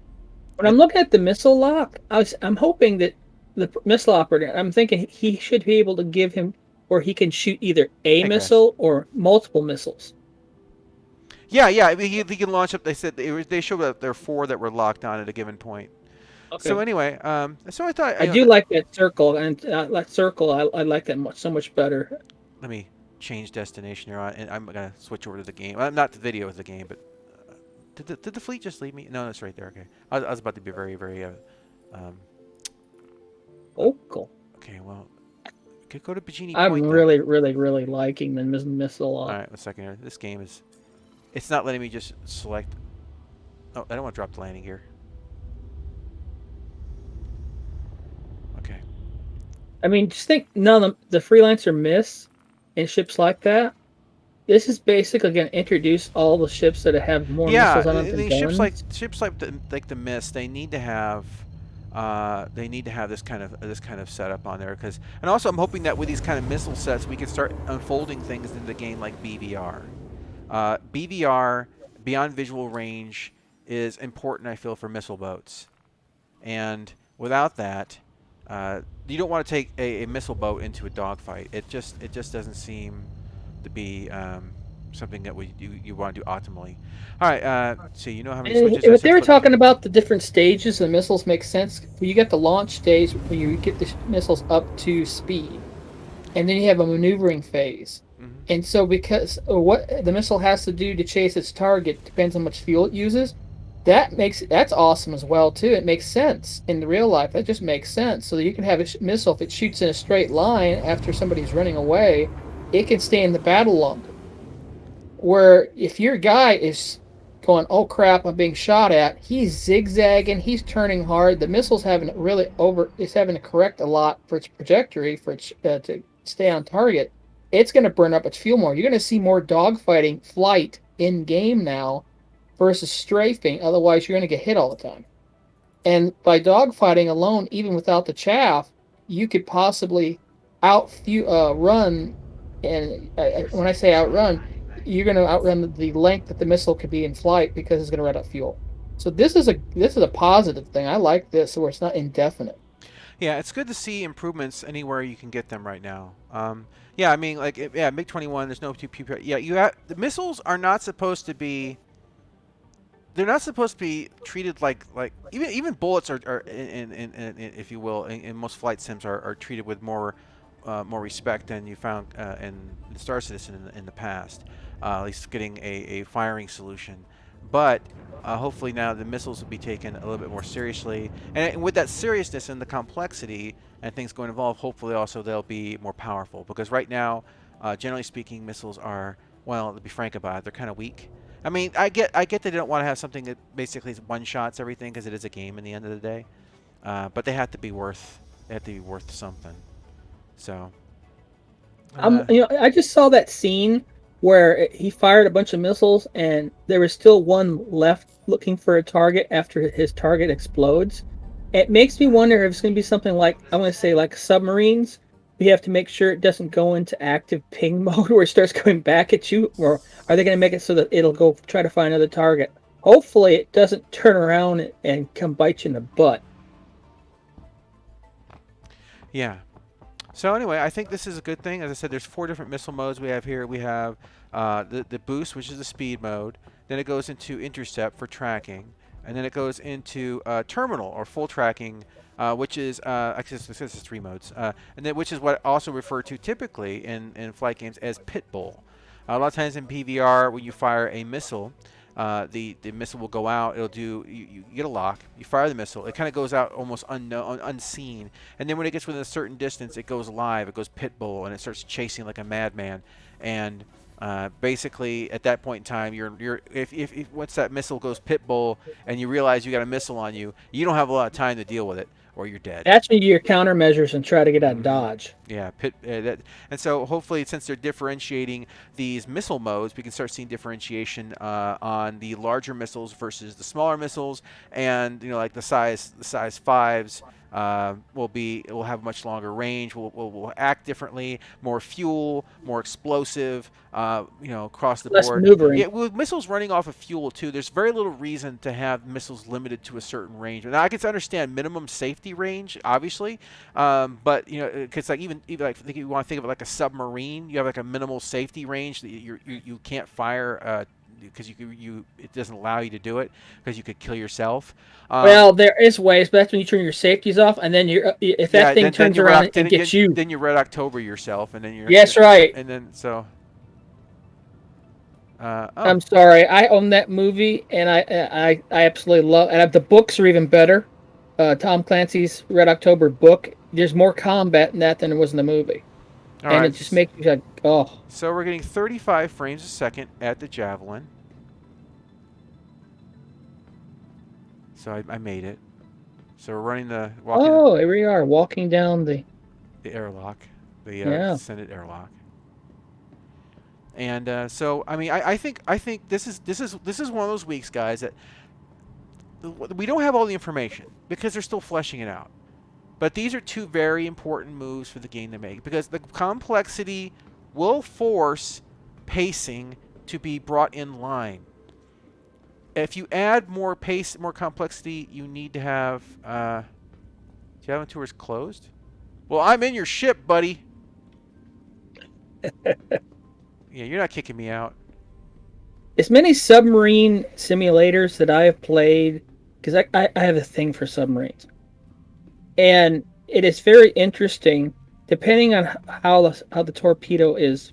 When And I'm looking at the missile lock, I'm hoping that the missile operator, I'm thinking he should be able to give him where he can shoot either a hey Chris. missile or multiple missiles. Yeah. I mean, he can launch up. They said they showed that there are four that were locked on at a given point. So Okay. anyway, so I thought, I do like that circle, and that circle, I like that so much better. let me change destination here on, and I'm gonna switch over to the game. Not the video of the game, but Did the fleet just leave me? No, that's right there. Okay, I was about to be very very. Um, Oh, cool. okay, well, could go to Bikini I'm Point then. really, really, really liking the missile. All right, one second here. This game is. It's not letting me just select. Oh, I don't want to drop the landing gear. Okay. I mean, just think none of the freelancer miss and ships like that. This is basically going to introduce all the ships that have more Yeah, missiles on them than these guns. ships like the Mist, they need to have this kind of setup on there because, and also I'm hoping that with these kind of missile sets we can start unfolding things in the game like BVR. BVR, beyond visual range, is important. I feel for missile boats, and without that, you don't want to take a missile boat into a dogfight. It just doesn't seem to be something that you want to do optimally. All right, so you know how many And switches I what said they were flip. talking about the different stages of the missiles makes sense. You get the launch stage where you get the missiles up to speed, and then you have a maneuvering phase. Hmm. And so, because what the missile has to do to chase its target depends on how much fuel it uses. That's awesome as well too. It makes sense in the real life. That just makes sense. So that you can have a missile if it shoots in a straight line after somebody's running away, it can stay in the battle longer. Where if your guy is going, oh crap, I'm being shot at, he's zigzagging, he's turning hard. The missile's having to really it's having to correct a lot for its trajectory for its to stay on target. It's going to burn up its fuel more. You're going to see more dogfighting flight in game now versus strafing. Otherwise, you're going to get hit all the time. And by dogfighting alone, even without the chaff, you could possibly run. And when I say outrun, you're going to outrun the length that the missile could be in flight because it's going to run out of fuel. So this is a positive thing. I like this, where it's not indefinite. Yeah, it's good to see improvements anywhere you can get them right now. Yeah, I mean, like, yeah, MiG 21. There's no two PPR. Yeah, you have the missiles are not supposed to be. They're not supposed to be treated like even bullets are in if you will in most flight sims are treated with more respect than you found in Star Citizen in the past. At least getting a firing solution, but hopefully now the missiles will be taken a little bit more seriously, and with that seriousness and the complexity and things going involved, hopefully also they'll be more powerful. Because right now, generally speaking, missiles are, well, to be frank about it, they're kind of weak. I mean, I get they don't want to have something that basically one shots everything because it is a game in the end of the day, but they have to be worth something. So, uh, I just saw that scene where he fired a bunch of missiles, and there was still one left looking for a target after his target explodes. It makes me wonder if it's going to be something like I want to say like submarines. We have to make sure it doesn't go into active ping mode where it starts going back at you, or are they going to make it so that it'll go try to find another target? Hopefully, it doesn't turn around and come bite you in the butt. yeah. So anyway, I think this is a good thing. As I said, there's 4 different missile modes we have here. We have the boost, which is the speed mode. Then it goes into intercept for tracking, and then it goes into terminal or full tracking, which is actually this is 3 modes, and then which is what also referred to typically in flight games as pit bull. A lot of times in PVR, when you fire a missile, the missile will go out. It'll do you get a lock. You fire the missile. It kind of goes out almost unseen, and then when it gets within a certain distance, it goes live. It goes pit bull, and it starts chasing like a madman. And basically, at that point in time, if once that missile goes pit bull, and you realize you got a missile on you, you don't have a lot of time to deal with it, or you're dead. That's when you do your countermeasures and try to get out of Hmm. Dodge. Yeah, and so hopefully, since they're differentiating these missile modes, we can start seeing differentiation on the larger missiles versus the smaller missiles, and like the size fives will have much longer range, will act differently, more fuel, more explosive, across the Less board. maneuvering. Yeah, with missiles running off of fuel too, there's very little reason to have missiles limited to a certain range. Now I can understand minimum safety range, obviously, but because like even like think you want to think of it like a submarine, you have like a minimal safety range that you can't fire because it doesn't allow you to do it because you could kill yourself. Um, Well, there is ways, but that's when you turn your safeties off, and then if that yeah, thing then turns you around and gets you. then you Red October yourself, and then Yes, right. and then so Oh, I'm sorry, I own that movie, and I absolutely love. And the books are even better. Tom Clancy's Red October book. There's more combat in that than there was in the movie, all and it right. just makes you like, oh, So we're getting 35 frames a second at the javelin. So I made it. So we're running walking oh, here we are walking down the the airlock, the yeah. Senate airlock. And so I mean I think this is one of those weeks, guys, that we don't have all the information because they're still fleshing it out. But these are two very important moves for the game to make because the complexity will force pacing to be brought in line. If you add more pace, more complexity, you need to have. Javelin tour is closed. Well, I'm in your ship, buddy. Yeah, you're not kicking me out. As many submarine simulators that I have played, because I have a thing for submarines, and it is very interesting depending on how the torpedo is.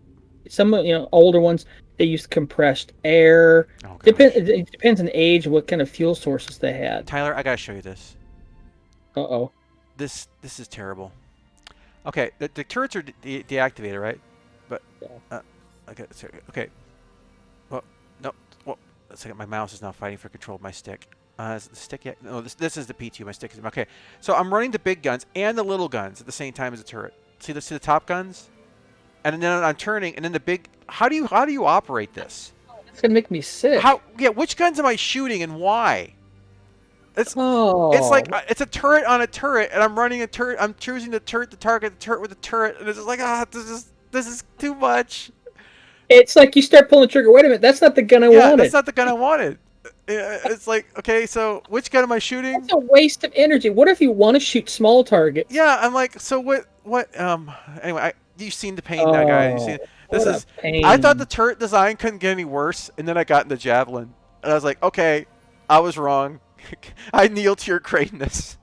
Some older ones they use compressed air. Oh gosh, It depends on age what kind of fuel sources they had. Tyler, I gotta show you this. Uh-oh. This is terrible. Okay, the turrets are deactivated, right? But Yeah. okay, sorry, okay. Well, no. Well, let's see. My mouse is now fighting for control of my stick. Is the stick yet? No, this is the P2. My stick is okay. So I'm running the big guns and the little guns at the same time as the turret. See the top guns, and then I'm turning, and then the big. How do you operate this? It's gonna make me sick. How? Yeah, which guns am I shooting and why? It's Oh, like it's a turret on a turret, and I'm running a turret. I'm choosing the turret to target the turret with the turret, and it's just like this is too much. it's like you start pulling the trigger. Wait a minute, that's not the gun I Yeah, that's wanted. not the gun I wanted. It's like, okay, so which gun am I shooting? That's a waste of energy. What if you want to shoot small targets? Yeah, I'm like, so what? Anyway, you've seen the pain now, guys. You've Oh, seen this what a is. I thought the pain. turret design couldn't get any worse, and then I got into javelin, and I was like, okay, I was wrong. I kneel to your greatness.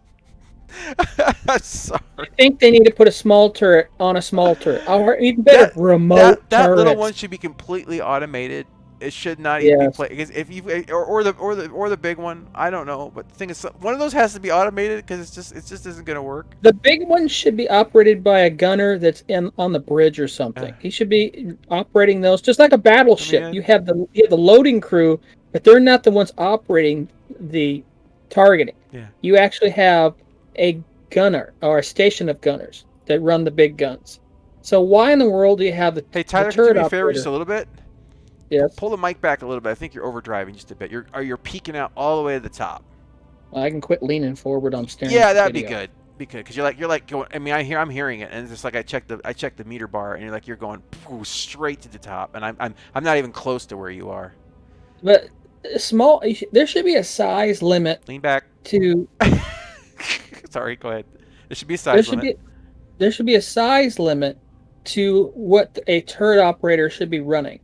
I'm sorry. I think they need to put a small turret on a small turret. Or even better, That remote that little one turrets. should be completely automated. It should not even be Yes. played because if you or the big one, I don't know. But the thing is, one of those has to be automated because it just isn't gonna work. The big one should be operated by a gunner that's on the bridge or Uh, something. He should be operating those just like a come battleship. in. You have the loading crew, but they're not the ones operating the targeting. Yeah. You actually have a gunner or a station of gunners that run the big guns. So why in the world do you have Hey the Tyler, can you do turret me a favor just operator? a little bit? Yes, Pull the mic back a little bit. I think you're overdriving just a bit. You're peeking out all the way to the top. I can quit leaning forward on steering Yeah, that'd be video. good. Because you're like going. I mean, I'm hearing it, and it's just like I checked the meter bar, and you're going straight to the top, and I'm not even close to where you are. But small, there should be a size limit Lean back. to. Sorry, go ahead. There should be a There size should limit. be there should be a size limit to what a turret operator should be running.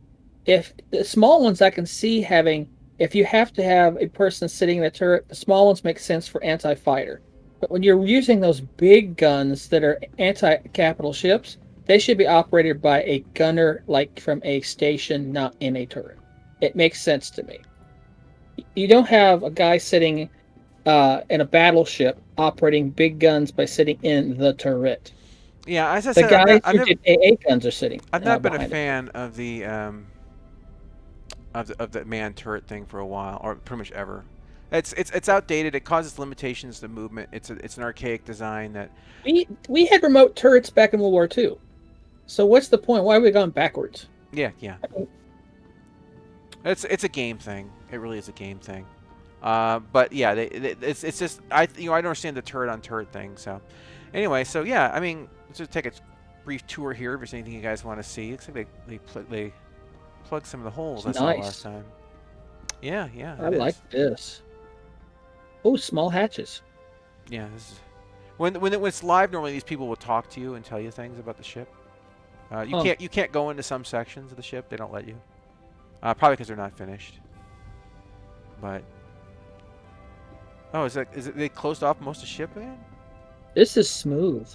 If the small ones I can see having, if you have to have a person sitting in a turret, the small ones make sense for anti-fighter. But when you're using those big guns that are anti-capital ships, they should be operated by a gunner, like from a station, not in a turret. It makes sense to me. You don't have a guy sitting in a battleship operating big guns by sitting in the turret. Yeah, as I The said, guys who did AA guns are sitting I've not been a behind it. fan of the of the man turret thing for a while, or pretty much ever. It's outdated. It causes limitations to movement. It's an archaic design that. We had remote turrets back in World War II. So what's the point? Why are we going backwards? Yeah. It's a game thing. It really is a game thing. But yeah, it's just I don't understand the turret on turret thing. So anyway, so yeah, I mean, let's just take a brief tour here. If there's anything you guys want to see, looks like they plug some of the holes I It's saw last nice. time. Yeah, I it like is. this. Oh, small hatches. Yeah, this is when it's live. Normally, these people will talk to you and tell you things about the ship. Huh. You can't go into some sections of the ship. They don't let you. Probably because they're not finished. But oh, is it they closed off most of the ship, man? This is smooth.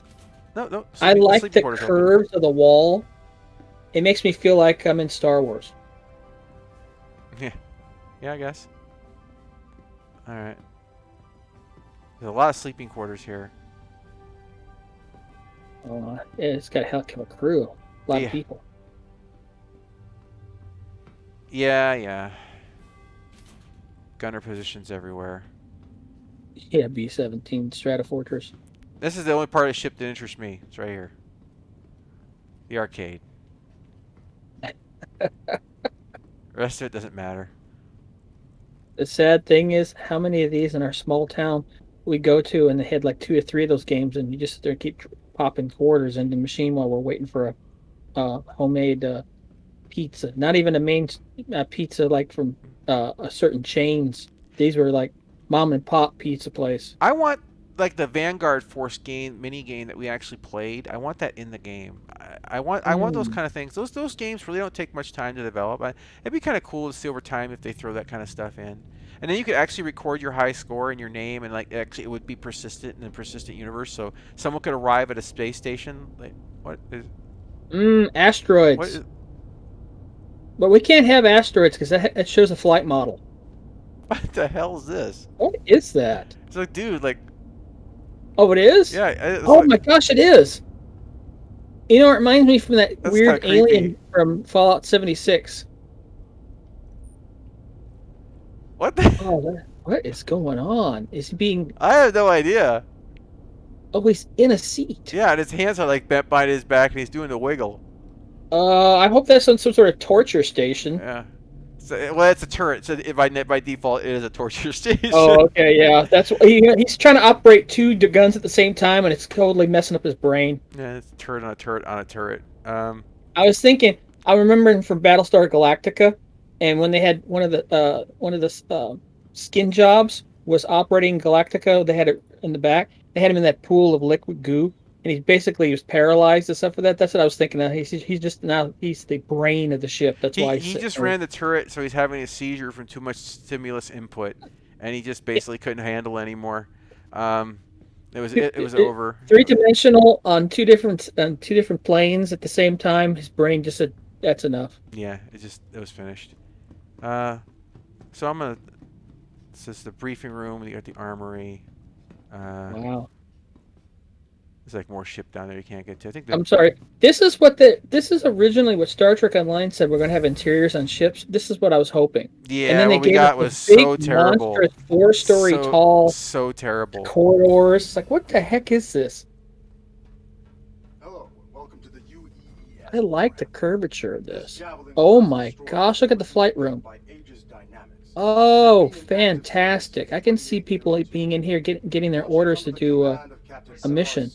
No. I like Sleeping the quarters open. curves of the wall. It makes me feel like I'm in Star Wars. Yeah, yeah, I guess. All right. There's a lot of sleeping quarters here. Yeah, it's got a heck of a crew. A lot of Yeah, people. yeah, yeah. Gunner positions everywhere. Yeah, B-17 Stratofortress. This is the only part of the ship that interests me. It's right here. The arcade. The rest of it doesn't matter. The sad thing is, how many of these in our small town we go to, and they had like 2 or 3 of those games, and you just sit there and keep popping quarters into the machine while we're waiting for a homemade pizza. Not even a main pizza like from a certain chains. These were like mom and pop pizza place. I want like the Vanguard Force game mini game that we actually played. I want that in the game. I want those Mm. kind of things. Those games really don't take much time to develop. It'd be kind of cool to see over time if they throw that kind of stuff in. And then you could actually record your high score and your name, and like actually it would be persistent in a persistent universe. So someone could arrive at a space station. Like what is what Asteroids. is But we can't have asteroids because that shows a flight model. what the hell is this? What is that? It's like dude, like Oh, it is? yeah, it's Oh like my gosh, it is. You know, it reminds me from that that's kind weird of creepy. alien from Fallout 76. What the? Oh, what is going on? Is he being. I have no idea. Oh, he's in a seat. Yeah, and his hands are like bent behind his back, and he's doing the wiggle. I hope that's on some sort of torture station. Yeah. So, well, it's a turret, so by default it is a torture station. Oh, okay, yeah. He's trying to operate two guns at the same time, and it's totally messing up his brain. Yeah, it's a turret on a turret on a turret. I was thinking, I remember from Battlestar Galactica, and when they had one of the skin jobs was operating Galactica, they had it in the back. They had him in that pool of liquid goo, and he was paralyzed and stuff for that. That's what I was thinking. He's just now he's the brain of the ship. That's he why he just ran the turret, so he's having a seizure from too much stimulus input, and he just basically couldn't handle anymore. Um, it was over. 3 dimensional on two different planes at the same time. His brain just said, "That's enough." Yeah, it was finished. Uh, so I'm gonna. This is the briefing room. You got the armory. Uh, Wow. there's like more ship down there you can't get to. I think the I'm sorry. This is originally what Star Trek Online said. We're going to have interiors on ships. This is what I was hoping. And yeah, then they what we gave us got this was so big terrible. monstrous 4-story tall So terrible. corridors. It's like, what the heck is this? Hello, and welcome to the UEES. I like the curvature of this. Oh my gosh, look at the flight room. Oh, fantastic. I can see people being in here getting their orders to do a mission.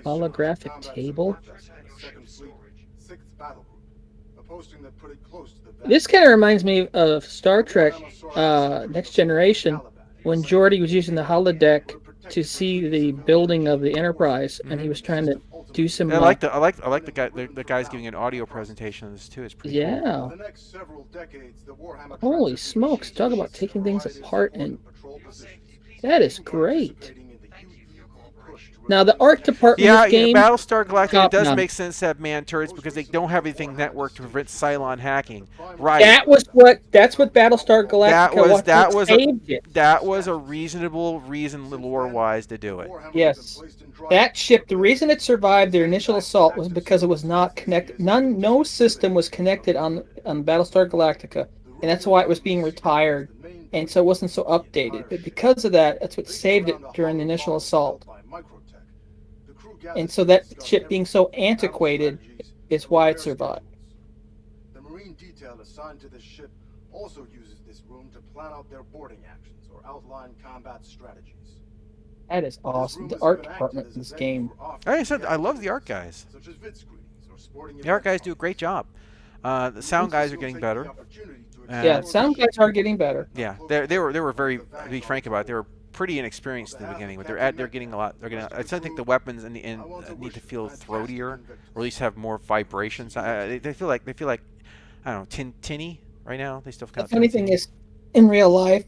Holographic table. This kind of reminds me of Star Trek Next Generation when Geordi was using the holodeck to see the building of the Enterprise, and he was trying to do some. Yeah, I like the guys giving an audio presentation of this too. It's pretty cool. Yeah. Holy smokes! Talk about taking things apart, and that is great. Now the art department Yeah, of this game, Battlestar Galactica top does notch. make sense to have man turrets because they don't have anything networked to prevent Cylon hacking. Right. That's what Battlestar Galactica That was saved it. that was a reasonable reason lore-wise to do it. Yes. That ship, the reason it survived their initial assault was because it was not connected. No system was connected on Battlestar Galactica, and that's why it was being retired, and so it wasn't so updated. But because of that, that's what saved it during the initial assault. And so that ship being so antiquated is why it survived. The Marine detail assigned to this ship also uses this room to plan out their boarding actions or outline combat strategies. That is awesome. The art department in this game. I said I love the art guys. The art guys do a great job. The sound guys are getting better. Yeah, sound guys are getting better. Yeah, they were very, to be frank about it, they were pretty inexperienced in the beginning, but they're getting a lot. I still think the weapons in the end need to feel throatier, or at least have more vibrations. They feel like I don't know, tinny right now. They still kind The of. funny thing is, in real life,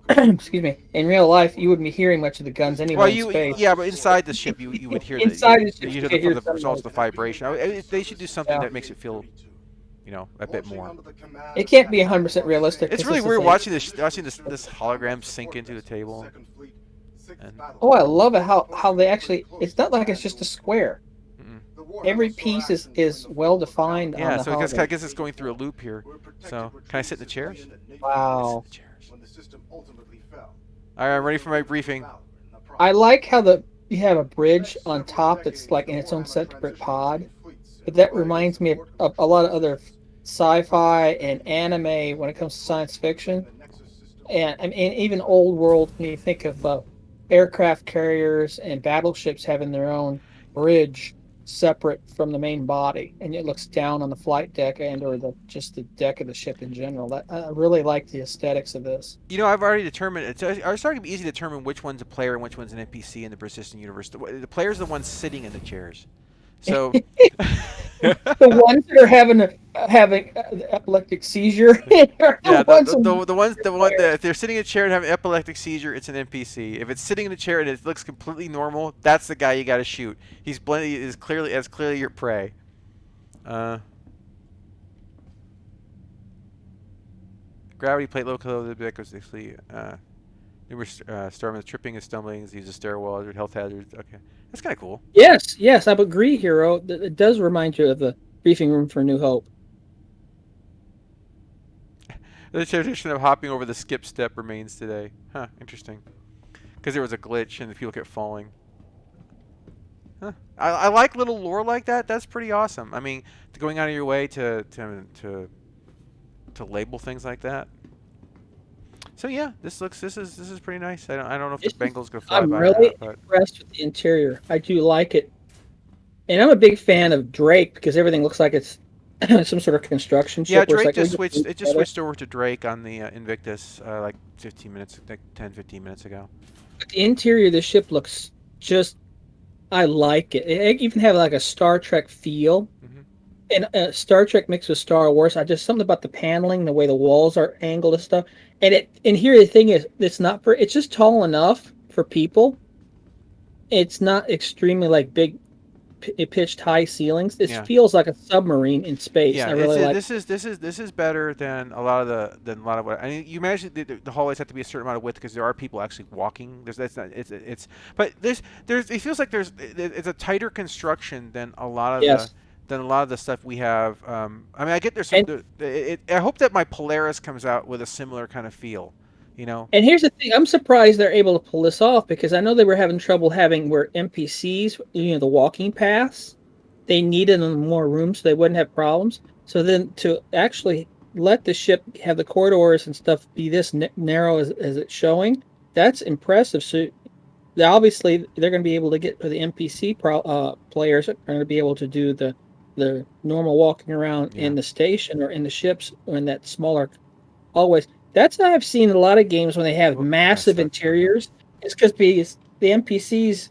excuse me, in real life, you wouldn't be hearing much of the guns anyway. Well, in space. yeah, but inside the ship, you would hear Inside the ship, you you hear could hear the some results of the vibration. They should do something Yeah. that makes it feel, a bit more. It can't be 100% realistic. It's 'cause really this is weird a- watching this hologram sink into the table. And Oh, I love it how they actually. It's not like it's just a square. mm-mm. Every piece is well defined on Yeah, the so I hologram. guess it's going through a loop here. So can I sit in the chairs? Wow. Sit in the chairs. When the system ultimately fell. All right, I'm ready for my briefing. I like how you have a bridge on top that's like in its own separate pod. But that reminds me of a lot of other sci-fi and anime when it comes to science fiction. And I mean, even old world, when you think of aircraft carriers and battleships having their own bridge separate from the main body, and it looks down on the flight deck and or just the deck of the ship in general. That I really like the aesthetics of this. I've already determined. It's starting to be easy to determine which one's a player and which one's an NPC in the persistent universe. The player's the one sitting in the chairs. So. The ones that are having the epileptic seizure are Yeah, the ones the one that if they're sitting in a chair and have an epileptic seizure, it's an NPC. If it's sitting in the chair and it looks completely normal, that's the guy you got to shoot. He's blended is clearly your prey. Gravity plate local basically numerous storms, tripping and stumbling, use a stairwell, health hazards. Okay, that's kind of cool. Yes, I would agree, Hero. It does remind you of the briefing room for New Hope. The tradition of hopping over the skip step remains today. Huh, interesting. Because there was a glitch and people kept falling. Huh. I like little lore like that. That's pretty awesome. I mean, going out of your way to label things like that. So yeah, this is pretty nice. I don't know if the Bengal's gonna fly I'm by or really not, but impressed with the interior. I do like it, and I'm a big fan of Drake because everything looks like it's some sort of construction yeah, ship. Where it's Drake like, just switched. It just switched over to Drake on the Invictus like 10, 15 minutes ago. But the interior of the ship looks just. I like it. It even have like a Star Trek feel. Hmm. And Star Trek mixed with Star Wars. I just something about the paneling, the way the walls are angled and stuff. And here the thing is, it's just tall enough for people. It's not extremely like big pitched high ceilings. It Yeah. feels like a submarine in space. Yeah, I really like. this is better than a lot of what I mean. You imagine the hallways have to be a certain amount of width because there are people actually walking. That's not it's but there's it feels like it's a tighter construction than a lot of Yes. the stuff we have. I mean, I get there's some. And I hope that my Polaris comes out with a similar kind of feel. You know. and here's the thing, I'm surprised they're able to pull this off because I know they were having trouble having where NPCs, the walking paths, they needed more room so they wouldn't have problems. So then to actually let the ship have the corridors and stuff be this narrow as it's showing, that's impressive. So obviously they're going to be able to get for the NPC players are going to be able to do the normal walking around Yeah. in the station or in the ships in that smaller always. That's what I've seen in a lot of games when they have Oop, massive stuck. interiors. It's because the NPCs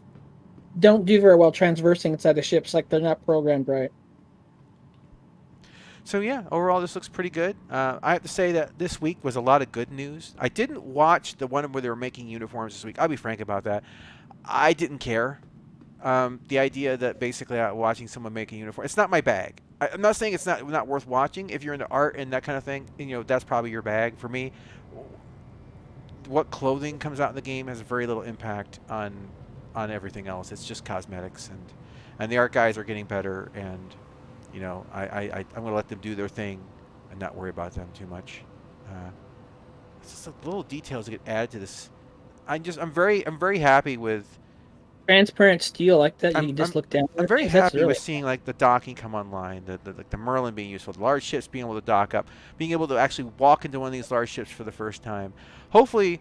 don't do very well transversing inside the ships, like they're not programmed right. So yeah, overall this looks pretty good. I have to say that this week was a lot of good news. I didn't watch the one where they were making uniforms this week. I'll be frank about that. I didn't care. The idea that basically watching someone make a uniform, it's not my bag. I'm not saying it's not worth watching. If you're into art and that kind of thing, that's probably your bag. For me, what clothing comes out in the game has very little impact on everything else. It's just cosmetics, and the art guys are getting better, and I'm gonna let them do their thing and not worry about them too much. It's just like little details that get added to this. I'm very happy with. Transparent steel like that, you I'm can just I'm look down. I'm very That's happy really with seeing like the docking come online, the Merlin being useful, the large ships being able to dock up, being able to actually walk into one of these large ships for the first time. Hopefully,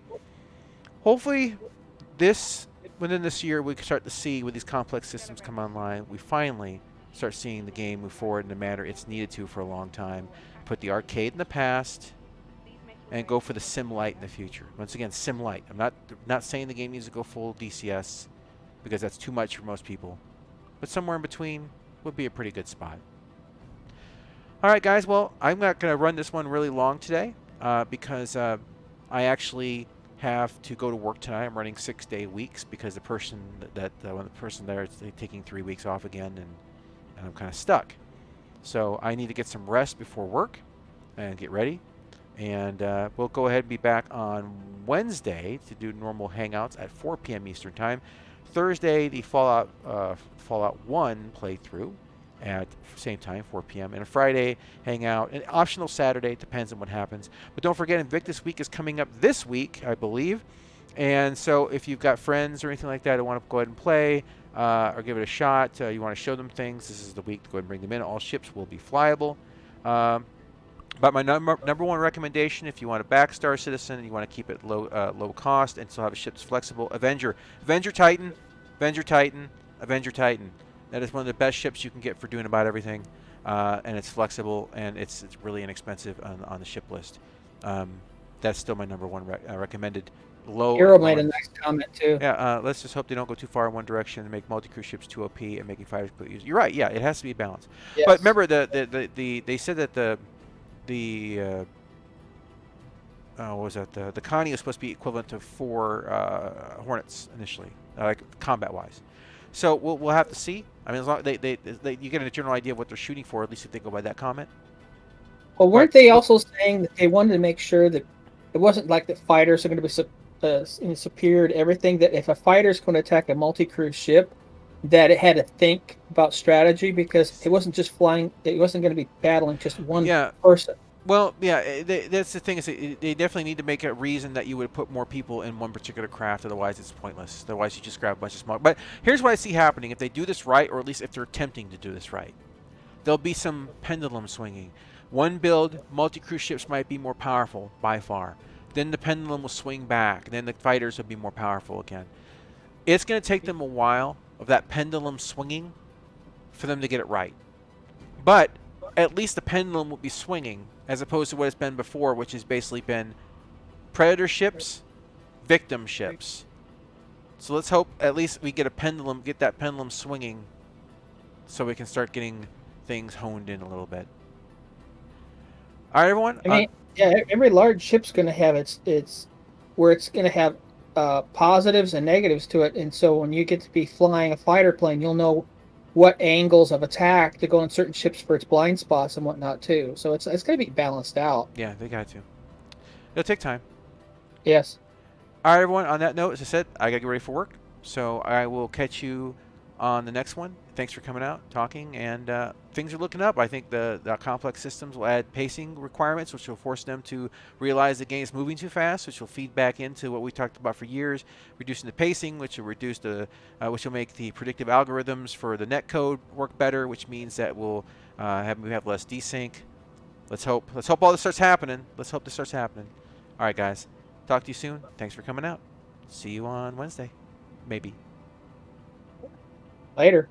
this within this year we can start to see with these complex systems come online. We finally start seeing the game move forward in the manner it's needed to for a long time. Put the arcade in the past and go for the sim light in the future. Once again, sim light. I'm not saying the game needs to go full DCS because that's too much for most people. But somewhere in between would be a pretty good spot. All right, guys. Well, I'm not going to run this one really long today because I actually have to go to work tonight. I'm running 6-day weeks because the person the person there is taking 3 weeks off again, and I'm kind of stuck. So I need to get some rest before work and get ready. And we'll go ahead and be back on Wednesday to do normal hangouts at 4 p.m. Eastern Time. Thursday, the Fallout 1 playthrough at same time, 4 p.m. And a Friday hangout. An optional Saturday, depends on what happens. But don't forget, Invictus Week is coming up this week, I believe. And so if you've got friends or anything like that who want to go ahead and play or give it a shot, you want to show them things, this is the week to go ahead and bring them in. All ships will be flyable. But my number one recommendation, if you want a backstar citizen and you want to keep it low cost and still have a ship that's flexible, Avenger Titan, Avenger Titan, Avenger Titan. That is one of the best ships you can get for doing about everything, and it's flexible and it's really inexpensive on the ship list. That's still my number one recommended Hero made a nice comment too. Yeah, let's just hope they don't go too far in one direction and make multi-crew ships too OP and making fighters put use. You're right. Yeah, it has to be balanced. Yes. But remember, they said that the what was that? The Connie is supposed to be equivalent to 4 Hornets initially, like combat-wise. So we'll have to see. I mean, as long you get a general idea of what they're shooting for, at least if they go by that comment. Well, weren't they also saying that they wanted to make sure that it wasn't like that fighters are going to be superior to everything? That if a fighter is going to attack a multi-crew ship, that it had to think about strategy because it wasn't just flying. It wasn't going to be battling just one person. Well, yeah, that's the thing is they definitely need to make a reason that you would put more people in one particular craft. Otherwise, it's pointless. Otherwise, you just grab a bunch of small. But here's what I see happening: if they do this right, or at least if they're attempting to do this right, there'll be some pendulum swinging. One build, multi-crew ships might be more powerful by far. Then the pendulum will swing back. Then the fighters will be more powerful again. It's going to take them a while of that pendulum swinging for them to get it right. But at least the pendulum will be swinging as opposed to what it's been before, which has basically been predator ships, victim ships. So let's hope at least we get that pendulum swinging so we can start getting things honed in a little bit. All right, everyone. I mean, every large ship's going to have its where it's going to have positives and negatives to it, and so when you get to be flying a fighter plane, you'll know what angles of attack to go on certain ships for its blind spots and whatnot too. So it's going to be balanced out. Yeah, they got to. It'll take time. Yes. All right, everyone. On that note, as I said, I got to get ready for work, so I will catch you on the next one. Thanks for coming out, talking, and things are looking up. I think the complex systems will add pacing requirements, which will force them to realize the game is moving too fast, which will feed back into what we talked about for years, reducing the pacing, which will which will make the predictive algorithms for the netcode work better, which means that we have less desync. Let's hope all this starts happening. Let's hope this starts happening. All right, guys. Talk to you soon. Thanks for coming out. See you on Wednesday. Maybe. Later.